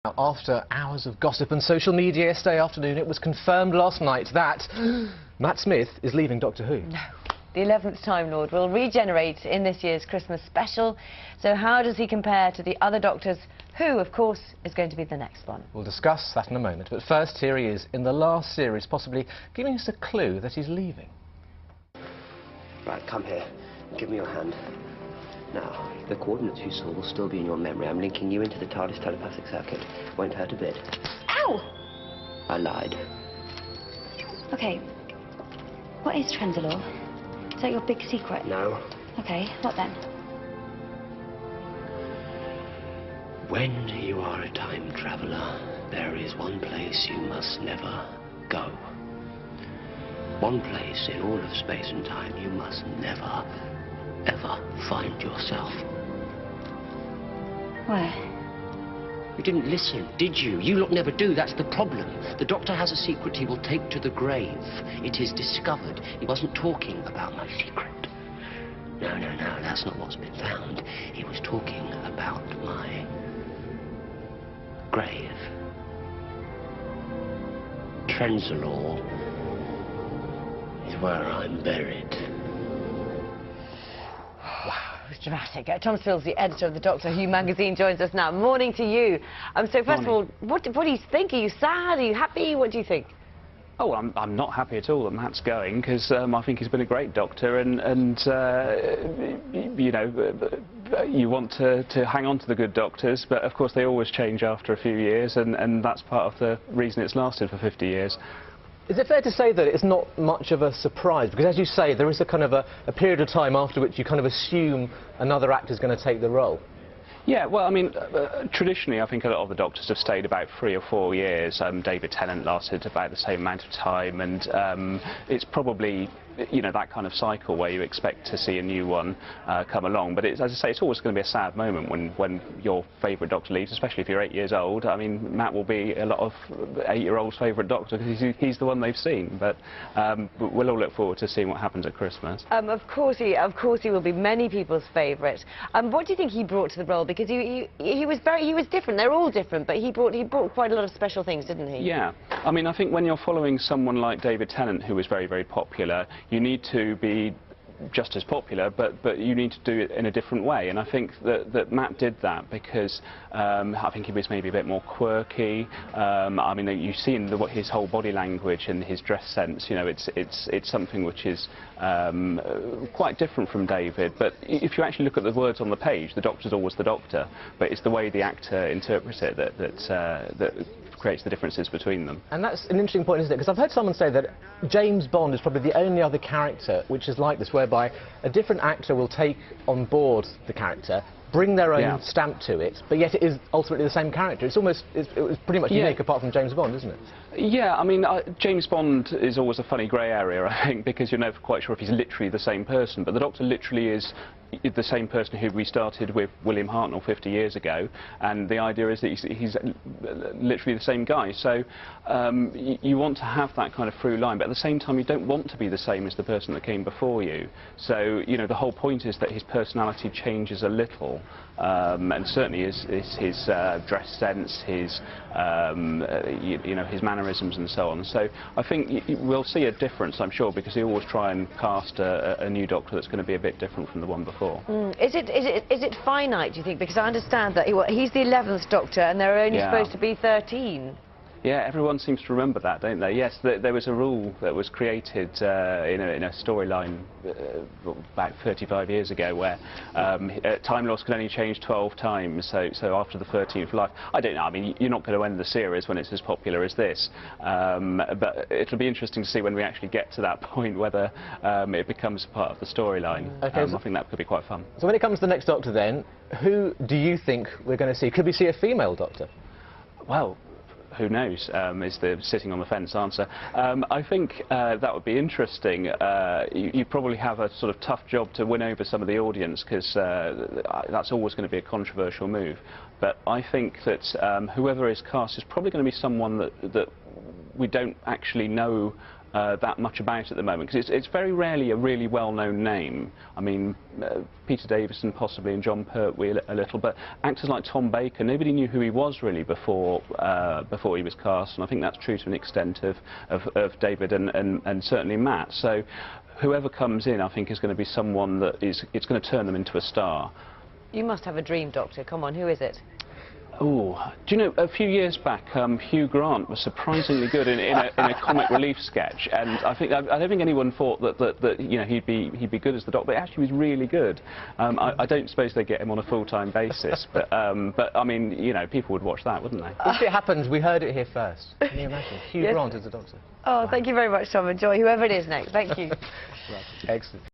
Now, after hours of gossip and social media yesterday afternoon, it was confirmed last night that Matt Smith is leaving Doctor Who. No. The 11th Time Lord will regenerate in this year's Christmas special. So how does he compare to the other Doctors? Who, of course, is going to be the next one? We'll discuss that in a moment. But first, here he is in the last series, possibly giving us a clue that he's leaving. Right, come here. Give me your hand. Now, the coordinates you saw will still be in your memory. I'm linking you into the TARDIS telepathic circuit. Won't hurt a bit. Ow! I lied. Okay. What is Trenzalore? Is that your big secret? No. Okay, what then? When you are a time traveller, there is one place you must never go. One place in all of space and time you must never, ever find yourself. Where? You didn't listen, did you? You lot never do, that's the problem. The Doctor has a secret he will take to the grave. It is discovered. He wasn't talking about my secret. No, that's not what's been found. He was talking about my grave. Trenzalore is where I'm buried. Dramatic. Tom Spilsbury, editor of the Doctor Who magazine, joins us now. Morning to you. So first of all, what do you think? Are you sad? Are you happy? What do you think? Oh, I'm not happy at all that Matt's going, because I think he's been a great Doctor, and you know, you want to hang on to the good Doctors, but of course they always change after a few years, and that's part of the reason it's lasted for 50 years. Is it fair to say that it's not much of a surprise? Because as you say, there is a kind of a period of time after which you kind of assume another actor's going to take the role. Yeah, well, I mean, traditionally, I think a lot of the Doctors have stayed about 3 or 4 years. David Tennant lasted about the same amount of time, and it's probably, you know, that kind of cycle where you expect to see a new one come along. But as I say, it's always going to be a sad moment when your favourite Doctor leaves, especially if you're 8 years old. I mean, Matt will be a lot of 8-year-olds' favourite Doctor because he's the one they've seen. But we'll all look forward to seeing what happens at Christmas. Of course he will be many people's favourite. What do you think he brought to the role? Because he was different. They're all different, but he brought quite a lot of special things, didn't he? Yeah. I mean, I think when you're following someone like David Tennant, who was very, very popular, you need to be just as popular, but you need to do it in a different way, and I think that Matt did that because I think he was maybe a bit more quirky. I mean, you see in his whole body language and his dress sense, you know, it's something which is quite different from David. But if you actually look at the words on the page, the Doctor's always the Doctor, but it's the way the actor interprets it that creates the differences between them. And that's an interesting point, isn't it? Because I've heard someone say that James Bond is probably the only other character which is like this, whereby a different actor will take on board the character, bring their own stamp to it, but yet it is ultimately the same character. It was pretty much unique apart from James Bond, isn't it? Yeah, I mean, James Bond is always a funny grey area, I think, because you're never quite sure if he's literally the same person, but the Doctor literally is the same person who we started with William Hartnell 50 years ago, and the idea is that he's literally the same guy. So you want to have that kind of through line, but at the same time you don't want to be the same as the person that came before you. So, you know, the whole point is that his personality changes a little, and certainly his dress sense, his you know, his mannerisms and so on. So I think we'll see a difference, I'm sure, because they always try and cast a new Doctor that's going to be a bit different from the one before. Is it finite, do you think? Because I understand that he's the 11th Doctor and there are only supposed to be 13. Yeah, everyone seems to remember that, don't they? Yes, there was a rule that was created in a storyline about 35 years ago where Time Lords could only change 12 times, so after the 13th life. I don't know, I mean, you're not going to end the series when it's as popular as this, but it'll be interesting to see when we actually get to that point whether it becomes part of the storyline. Okay, I think that could be quite fun. So when it comes to the next Doctor then, who do you think we're going to see? Could we see a female Doctor? Well, who knows, is the sitting on the fence answer. I think that would be interesting. You probably have a sort of tough job to win over some of the audience, because that's always going to be a controversial move. But I think that whoever is cast is probably going to be someone that we don't actually know that much about at the moment, because it's very rarely a really well-known name. I mean, Peter Davison possibly, and John Pertwee a little, but actors like Tom Baker, nobody knew who he was really before he was cast, and I think that's true to an extent of David and certainly Matt. So whoever comes in, I think, is going to be someone that it's going to turn them into a star. You must have a dream, Doctor. Come on, who is it? Oh, do you know, a few years back, Hugh Grant was surprisingly good in a comic relief sketch, and I don't think anyone thought that you know, he'd be good as the Doctor, but actually he was really good. I don't suppose they get him on a full-time basis, but I mean, you know, people would watch that, wouldn't they? If it happens, we heard it here first. Can you imagine? Hugh Grant as the Doctor. Oh, thank you very much, Tom and Joy, whoever it is next. Thank you. Excellent.